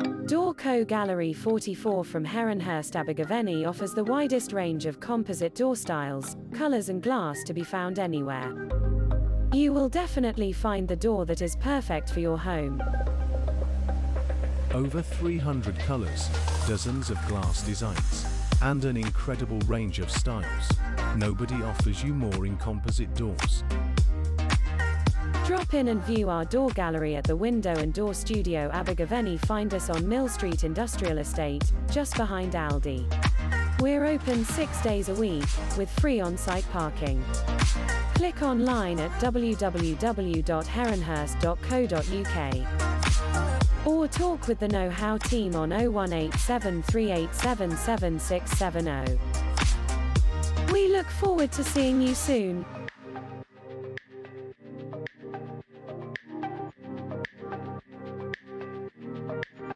DoorCo Gallery 44 from Heronhurst, Abergavenny offers the widest range of composite door styles, colors and glass to be found anywhere. You will definitely find the door that is perfect for your home. Over 300 colors, dozens of glass designs, and an incredible range of styles. Nobody offers you more in composite doors. Drop in and view our door gallery at the Window and Door Studio, Abergavenny. Find us on Mill Street Industrial Estate, just behind Aldi. We're open 6 days a week, with free on-site parking. Click online at www.heronhurst.co.uk. Or talk with the Know-How team on 0187 387 7670. We look forward to seeing you soon.